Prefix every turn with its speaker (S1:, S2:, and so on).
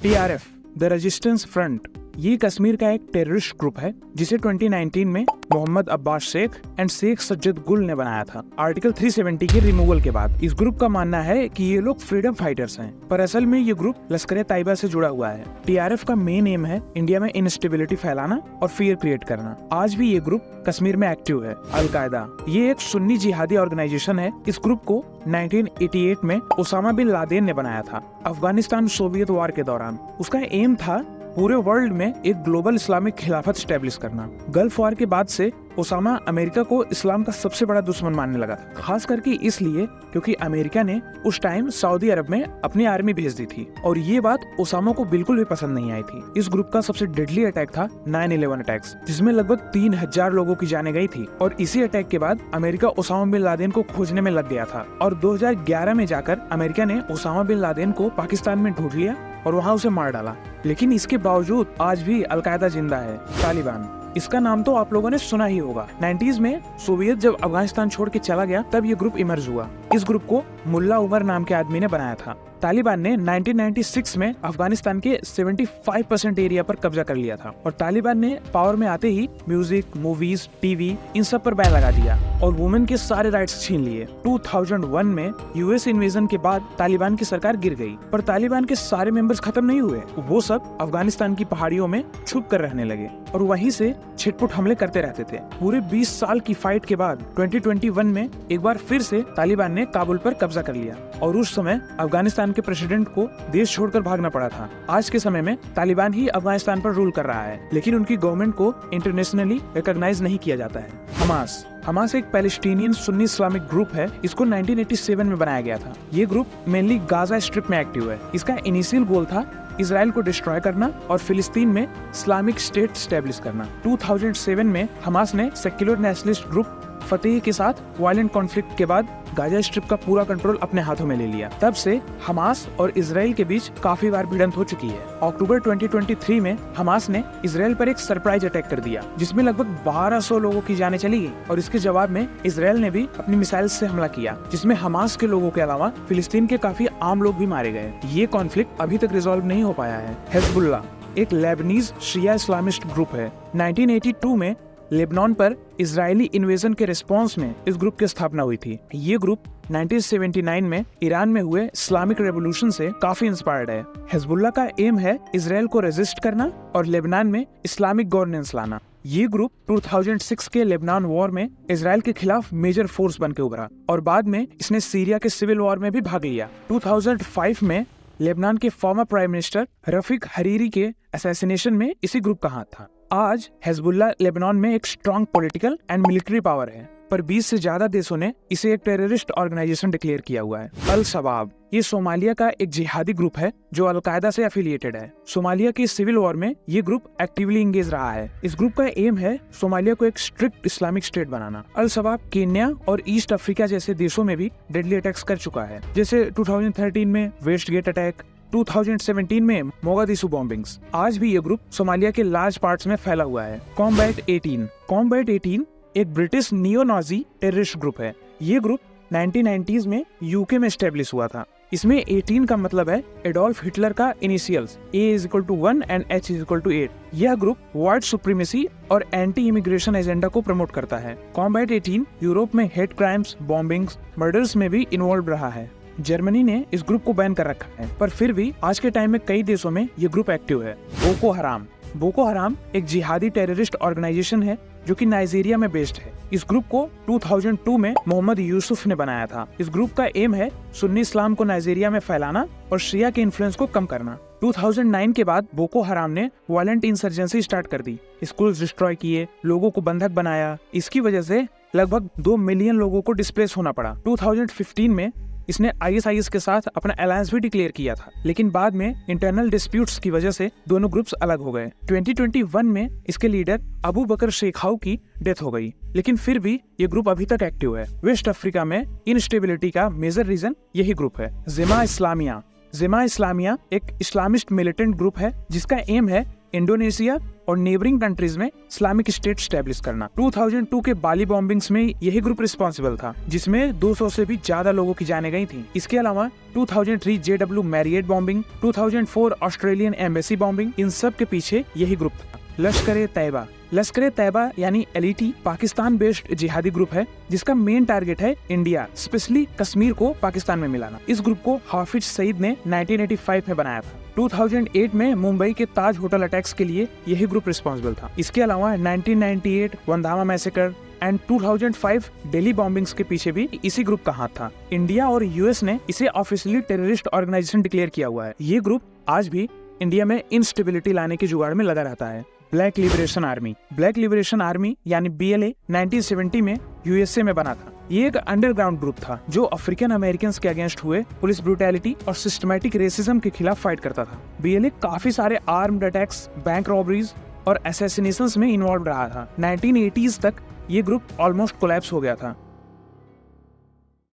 S1: TRF the resistance front ये कश्मीर का एक टेररिस्ट ग्रुप है जिसे 2019 में मोहम्मद अब्बास शेख एंड शेख सज्जद गुल ने बनाया था आर्टिकल 370 के रिमूवल के बाद। इस ग्रुप का मानना है कि ये लोग फ्रीडम फाइटर्स हैं, पर असल में ये ग्रुप लश्कर तैयबा से जुड़ा हुआ है। TRF का मेन एम है इंडिया में इंस्टेबिलिटी फैलाना और फियर क्रिएट करना। आज भी ये ग्रुप कश्मीर में एक्टिव है। अलकायदा ये एक सुन्नी जिहादी ऑर्गेनाइजेशन है। इस ग्रुप को 1988 में ओसामा बिन लादेन ने बनाया था अफगानिस्तान सोवियत वॉर के दौरान। उसका एम था पूरे वर्ल्ड में एक ग्लोबल इस्लामिक खिलाफत स्टैब्लिश करना। गल्फ वॉर के बाद से ओसामा अमेरिका को इस्लाम का सबसे बड़ा दुश्मन मानने लगा था, खास करके इसलिए क्योंकि अमेरिका ने उस टाइम सऊदी अरब में अपनी आर्मी भेज दी थी और ये बात ओसामा को बिल्कुल भी पसंद नहीं आई थी। इस ग्रुप का सबसे डेडली अटैक था 9/11 अटैक्स, जिसमें लगभग 3000 लोगों की जानें गई थी। और इसी अटैक के बाद अमेरिका ओसामा बिन लादेन को खोजने में लग गया था और 2011 में जाकर अमेरिका ने ओसामा बिन लादेन को पाकिस्तान में ढूंढ लिया और वहाँ उसे मार डाला। लेकिन इसके बावजूद आज भी अलकायदा जिंदा है। तालिबान इसका नाम तो आप लोगों ने सुना ही होगा। 90s में सोवियत जब अफगानिस्तान छोड़ के चला गया तब ये ग्रुप इमर्ज हुआ। इस ग्रुप को मुल्ला उमर नाम के आदमी ने बनाया था। तालिबान ने 1996 में अफगानिस्तान के 75% एरिया पर कब्जा कर लिया था और तालिबान ने पावर में आते ही म्यूजिक, मूवीज, टीवी इन सब पर बैन लगा दिया और वुमेन के सारे राइट्स छीन लिए। 2001 में यूएस इन्वेजन के बाद तालिबान की सरकार गिर गई, पर तालिबान के सारे मेंबर्स खत्म नहीं हुए। वो सब अफगानिस्तान की पहाड़ियों में छुप कर रहने लगे और वहीं से छिटपुट हमले करते रहते थे। पूरे 20 साल की फाइट के बाद 2021 में एक बार फिर से तालिबान ने काबुल पर कब्जा कर लिया और उस समय अफगानिस्तान के प्रेसिडेंट को देश छोड़कर भागना पड़ा था। आज के समय में तालिबान ही अफगानिस्तान पर रूल कर रहा है, लेकिन उनकी गवर्नमेंट को इंटरनेशनली रिकॉग्नाइज नहीं किया जाता है। हमास एक पैलेस्टीनियन सुन्नी इस्लामिक ग्रुप है। इसको 1987 में बनाया गया था। ये ग्रुप मेनली गाजा स्ट्रिप में एक्टिव है। इसका इनिशियल गोल था इसराइल को डिस्ट्रॉय करना और फिलिस्तीन में इस्लामिक स्टेट स्टैब्लिश करना। 2007 में हमास ने सेक्युलर नेशनलिस्ट ग्रुप फतेह के साथ वायलेंट कॉन्फ्लिक्ट के बाद गाजा स्ट्रिप का पूरा कंट्रोल अपने हाथों में ले लिया। तब से हमास और इजराइल के बीच काफी बार भिड़ंत हो चुकी है। अक्टूबर 2023 में हमास ने इजराइल पर एक सरप्राइज अटैक कर दिया जिसमें लगभग 1200 लोगों की जानें चली गई और इसके जवाब में इजराइल ने भी अपनी मिसाइल से हमला किया, जिसमें हमास के लोगों के अलावा फिलिस्तीन के काफी आम लोग भी मारे गए। ये कॉन्फ्लिक्ट अभी तक रिजॉल्व नहीं हो पाया है। हिजबुल्लाह एक लेबनीज शिया इस्लामिस्ट ग्रुप है। 1982 में लेबनान पर इजरायली इन्वेजन के रिस्पांस में इस ग्रुप की स्थापना हुई थी। ये ग्रुप 1979 में ईरान में हुए इस्लामिक रेवोल्यूशन से काफी इंस्पायर्ड है। हिजबुल्लाह का एम है इजराइल को रेजिस्ट करना और लेबनान में इस्लामिक गवर्नेंस लाना। ये ग्रुप 2006 के लेबनान वॉर में इजराइल के खिलाफ मेजर फोर्स बन के उभरा और बाद में इसने सीरिया के सिविल वॉर में भी भाग लिया। 2005 में लेबनान के former prime minister Rafiq Hariri के असैसिनेशन में इसी ग्रुप का हाथ था। आज हिजबुल्लाह लेबनान में एक strong political and military power है, पर 20 से ज्यादा देशों ने इसे एक टेररिस्ट ऑर्गेनाइजेशन डिक्लेयर किया हुआ है। अल शबाब ये सोमालिया का एक जिहादी ग्रुप है जो अलकायदा से एफिलिएटेड है। सोमालिया की सिविल वॉर में ये ग्रुप एक्टिवली इंगेज रहा है। इस ग्रुप का एम है सोमालिया को एक स्ट्रिक्ट इस्लामिक स्टेट बनाना। अल शबाब केन्या और ईस्ट अफ्रीका जैसे देशों में भी डेडली अटैक्स कर चुका है, जैसे 2013 में वेस्ट गेट अटैक, 2017 में मोगादिशु बॉम्बिंग्स। आज भी ये ग्रुप सोमालिया के लार्ज पार्ट्स में फैला हुआ है। कॉम्बैट 18 एक British neo Nazi terrorist group है। ये ग्रुप 1990s में यूके में एस्टेब्लिश हुआ था। इसमें 18 का मतलब है एडोल्फ हिटलर का इनिशियल्स A=1 एंड H=8। यह ग्रुप व्हाइट सुप्रीमेसी और एंटी इमिग्रेशन एजेंडा को प्रमोट करता है। कॉम्बैट 18 यूरोप में हेट क्राइम्स, बॉम्बिंग्स, मर्डर्स में भी इन्वॉल्व रहा है। जर्मनी ने इस ग्रुप को बैन कर रखा है, पर फिर भी आज के टाइम में कई देशों में ये ग्रुप एक्टिव है। बोको हराम एक जिहादी टेररिस्ट ऑर्गेनाइजेशन है जो कि नाइजीरिया में बेस्ड है। इस ग्रुप को 2002 में मोहम्मद यूसुफ ने बनाया था। इस ग्रुप का एम है सुन्नी इस्लाम को नाइजीरिया में फैलाना और शिया के इन्फ्लुएंस को कम करना। 2009 के बाद बोको हराम ने वायलेंट इंसर्जेंसी स्टार्ट कर दी, स्कूल्स डिस्ट्रॉय किए, लोगों को बंधक बनाया। इसकी वजह से लगभग 2 मिलियन लोगों को डिस्प्लेस होना पड़ा। 2015 में इसने ISIS के साथ अपना अलायंस भी डिक्लेयर किया था, लेकिन बाद में इंटरनल डिस्प्यूट्स की वजह से दोनों ग्रुप्स अलग हो गए। 2021 में इसके लीडर अबू बकर शेखाऊ की डेथ हो गई, लेकिन फिर भी ये ग्रुप अभी तक एक्टिव है। वेस्ट अफ्रीका में इनस्टेबिलिटी का मेजर रीजन यही ग्रुप है। जिमा इस्लामिया जमा इस्लामिया एक इस्लामिस्ट मिलिटेंट ग्रुप है जिसका एम है इंडोनेशिया और नेबरिंग कंट्रीज में इस्लामिक स्टेट स्टैब्लिश करना। 2002 के बाली बॉम्बिंग्स में यही ग्रुप रिस्पॉन्सिबल था, जिसमें 200 से भी ज्यादा लोगों की जानें गई थी। इसके अलावा 2003 JW Marriott bombing, 2004 Australian embassy bombing, इन सब के पीछे यही ग्रुप था। लश्कर-ए-तैयबा लश्कर-ए-तैयबा यानी LET पाकिस्तान बेस्ड जिहादी ग्रुप है जिसका मेन टारगेट है इंडिया, स्पेशली कश्मीर को पाकिस्तान में मिलाना। इस ग्रुप को हाफिज सईद ने 1985 में बनाया था। 2008 में मुंबई के ताज होटल अटैक्स के लिए यही ग्रुप रिस्पॉन्सिबल था। इसके अलावा 1998 वंधावा मैसेकर एंड 2005 दिल्ली बॉम्बिंग्स के पीछे भी इसी ग्रुप का हाथ था। इंडिया और US ने इसे ऑफिशियली टेररिस्ट ऑर्गेनाइजेशन डिक्लेयर किया हुआ है। ये ग्रुप आज भी इंडिया में इंस्टेबिलिटी लाने की जुगाड़ में लगा रहता है। ब्लैक लिबरेशन आर्मी यानी BLA 1970 में USA में बना था। ये एक अंडरग्राउंड ग्रुप था जो अफ्रीकन अमेरिकन के अगेंस्ट हुए पुलिस ब्रूटैलिटी और सिस्टमैटिक रेसिज्म के खिलाफ फाइट करता था। BLA काफी सारे आर्म्ड अटैक्स, बैंक रॉबरीज और असैसिनेशंस में इन्वॉल्व रहा था। 1980s तक ये ग्रुप ऑलमोस्ट कोलैप्स हो गया था।